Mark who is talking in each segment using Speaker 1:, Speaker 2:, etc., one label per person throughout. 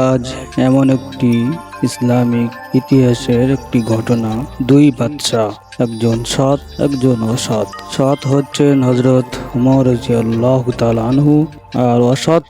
Speaker 1: আজ এমন একটি ইসলামিক ইতিহাসের একটি ঘটনা। দুই বাদশা, একজন সৎ একজন অসৎ। সৎ হচ্ছেন হযরত ওমর রাদিয়াল্লাহু তাআলা আনহু, আর অসৎ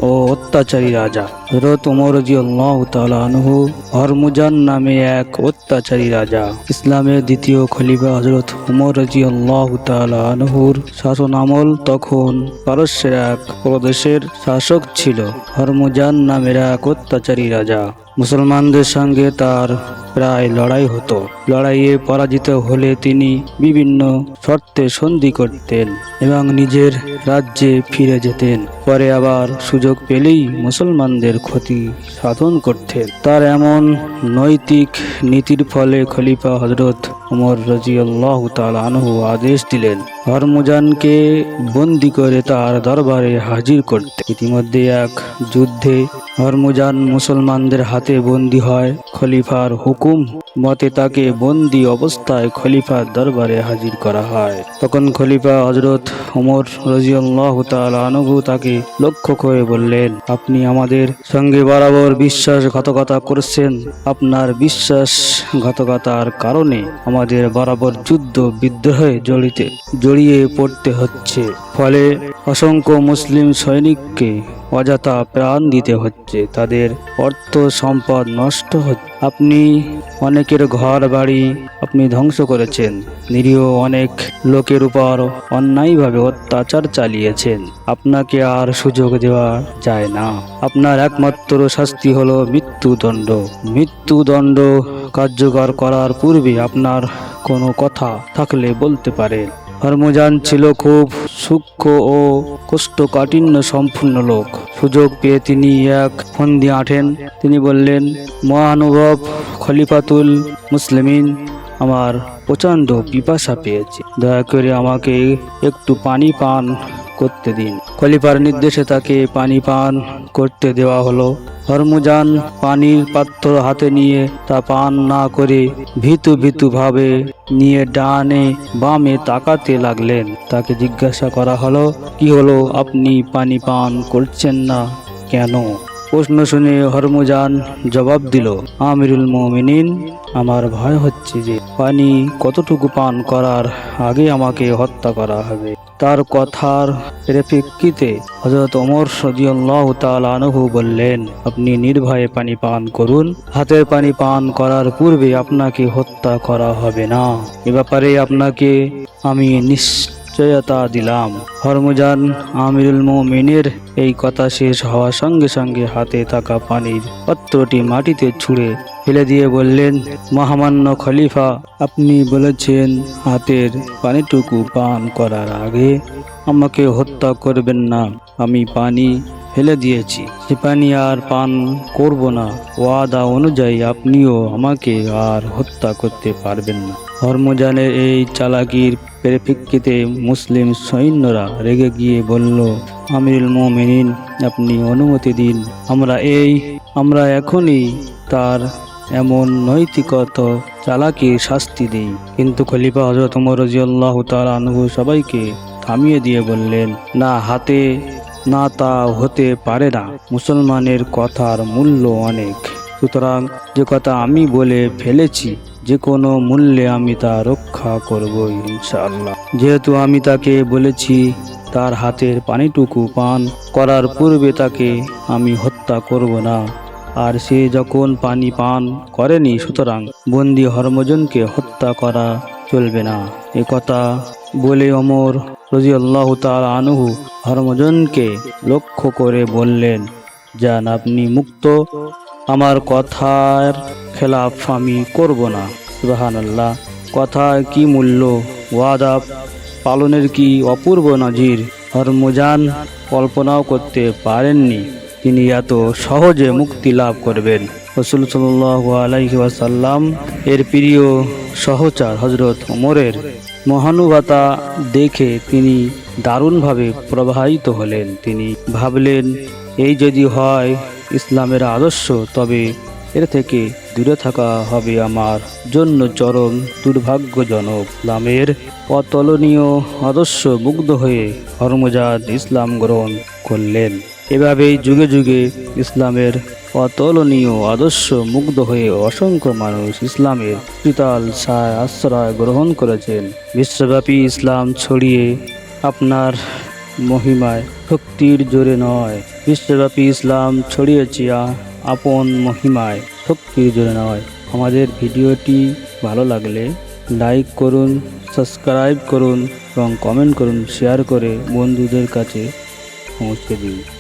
Speaker 1: ও অত্যাচারী রাজা হযরত ওমর রাদিয়াল্লাহু তাআলা আনহু হরমুজান নামে এক অত্যাচারী রাজা। ইসলামের দ্বিতীয় খলিফা হযরত ওমর রাদিয়াল্লাহু তাআলা আনহুর শাসন আমল। তখন পারস্যের এক প্রদেশের শাসক ছিল হরমুজান নামের এক অত্যাচারী রাজা। মুসলমানদের সঙ্গে তার প্রায় লড়াই হতো। লড়াইয়ে পরাজিত হলে তিনি বিভিন্ন শর্তে সন্ধি করতেন এবং নিজের রাজ্যে ফিরে যেতেন। পরে আবার সুযোগ পেলেই মুসলমানদের ক্ষতি সাধন করতেন। তার এমন নৈতিক নীতির ফলে খলিফা হযরত ওমর রাদিয়াল্লাহু তাআলা আনহু আদেশ দিলেন হরমুজানকে বন্দী করে তার দরবারে হাজির করতে। ইতিমধ্যে এক যুদ্ধে হরমুজান মুসলমানদের হাতে বন্দী হয়। খলিফার হুকুম মতে তাকে বন্দী অবস্থায় খলিফার দরবারে হাজির করা হয়। তখন খলিফা হযরত ওমর রাদিয়াল্লাহু তাআলা আনহু তাকে লক্ষ্য করে বললেন, আপনি আমাদের সঙ্গে বরাবর বিশ্বাসঘাতকতা করছেন। আপনার বিশ্বাসঘাতকতার কারণে আমাদের বরাবর যুদ্ধ বিদ্রোহে জড়িয়ে পড়তে হচ্ছে। ফলে অসংখ্য মুসলিম সৈনিককে অযথা প্রাণ দিতে হচ্ছে, তাদের অর্থ সম্পদ নষ্ট হচ্ছে। আপনি অনেকের ঘর বাড়ি আপনি ধ্বংস করেছেন, নিরীহ অনেক লোকের উপর অন্যায়ভাবে অত্যাচার চালিয়েছেন। আপনাকে আর সুযোগ দেওয়া যায় না। আপনার একমাত্র শাস্তি হলো মৃত্যুদণ্ড। মৃত্যুদণ্ড কার্যকর করার পূর্বে আপনার কোনো কথা থাকলে বলতে পারেন। হরমুজান ছিল খুব সূক্ষ্ম ও কোষ্ঠকাঠিন্য সম্পূর্ণ লোক। সুযোগ পেয়ে তিনি এক ফন্দি আঁটেন। তিনি বললেন, মহানুভব খলিফাতুল মুসলিমিন, আমার প্রচণ্ড পিপাসা পেয়েছে, দয়া করে আমাকে একটু পানি পান করতে দিন। খলিফার নির্দেশে তাকে পানি পান করতে দেওয়া হলো। হরমুজান পানির পাত্র হাতে নিয়ে তা পান না করে ভীতু ভাবে নিয়ে ডানে বামে তাকাতে লাগলেন। তাকে জিজ্ঞাসা করা হলো, কি হলো, আপনি পানি পান করছেন না কেন? প্রশ্ন শুনে হরমুজান জবাব দিল, আমিরুল মুমিনিন, আমার ভয় হচ্ছে যে পানি কতটুকু পান করার আগে আমাকে হত্যা করা হবে। তার কথার পরিপ্রেক্ষিতে হযরত ওমর রাদিয়াল্লাহু তাআলা আনহু বললেন, আপনি নির্ভয়ে পানি পান করুন। হাতের পানি পান করার পূর্বে আপনাকে হত্যা করা হবে না, এ ব্যাপারে আপনাকে আমি নিশ্চয়তা দিলাম। হরমুজান আমিরুল মুমিনের এই কথা শেষ হওয়ার সঙ্গে সঙ্গে হাতে থাকা পানির পাত্রটি মাটিতে ছুঁড়ে ফেলে দিয়ে বললেন, মহামান্য খলিফা, আপনি বলেছেন হাতের পানিটুকু পান করার আগে আমাকে হত্যা করবেন না। আমি পানি ফেলে দিয়েছি, সে পানি আর পান করব না। ওয়াদা অনুযায়ী আপনিও আমাকে আর হত্যা করতে পারবেন না। হরমুজানের এই চালাকির পরিপ্রেক্ষিতে মুসলিম সৈন্যরা রেগে গিয়ে বলল, আমিরুল মুমিনিন, আপনি অনুমতি দিন, আমরা এখনই তার এমন নৈতিকতা চালাকির শাস্তি দিই। কিন্তু খলিফা হযরত ওমর রাদিয়াল্লাহু তাআলা আনহু সবাইকে থামিয়ে দিয়ে বললেন, না, না, তা হতে পারে না। মুসলমানের কথার মূল্য অনেক, সুতরাং যে কথা আমি বলে ফেলেছি যে কোনো মূল্যে আমি তা রক্ষা করব ইনশাআল্লাহ। যেহেতু আমি তাকে বলেছি তার হাতের পানিটুকু পান করার পূর্বে তাকে আমি হত্যা করব না, আর সে যখন পানি পান করেনি, সুতরাং বন্দী হরমুজানকে হত্যা করা চলবে না। এ কথা বলে ওমর রাদিয়াল্লাহু তাআলা আনহু হরমুজানকে লক্ষ্য করে বললেন, যান, আপনি মুক্ত, আমার কথার খেলাফ আমি করব না। সুবহানাল্লাহ, কথার কি মূল্য, ওয়াদা পালনের কি অপূর্ব নজির। হরমুজান কল্পনাও করতে পারেননি তিনি এত সহজে মুক্তি লাভ করবেন। রাসূল সাল্লাল্লাহু আলাইহি ওয়াসাল্লাম এর প্রিয় সহচর হযরত ওমরের মহানুভবতা দেখে তিনি দারুণভাবে প্রভাবিত হলেন। তিনি ভাবলেন, এই যদি হয় ইসলামের আদর্শ, তবে এর থেকে দূরে থাকা হবে আমার জন্য চরম দুর্ভাগ্যজনক। ইসলামের অতুলনীয় আদর্শ মুগ্ধ হয়ে হরমুজান ইসলাম গ্রহণ করলেন। এভাবেই যুগে যুগে ইসলামের অতুলনীয় আদর্শ মুগ্ধ হয়ে অসংখ্য মানুষ ইসলামের শীতল ছায় আশ্রয় গ্রহণ করেছেন। বিশ্বব্যাপী ইসলাম ছড়িয়ে আপনার মহিমায়, শক্তির জোরে নয়। বিশ্বব্যাপী ইসলাম ছড়িয়েছে আপন মহিমায়, শক্তির জোরে নয়। আমাদের ভিডিওটি ভালো লাগলে লাইক করুন, সাবস্ক্রাইব করুন এবং কমেন্ট করুন, শেয়ার করে বন্ধুদের কাছে পৌঁছে দিন।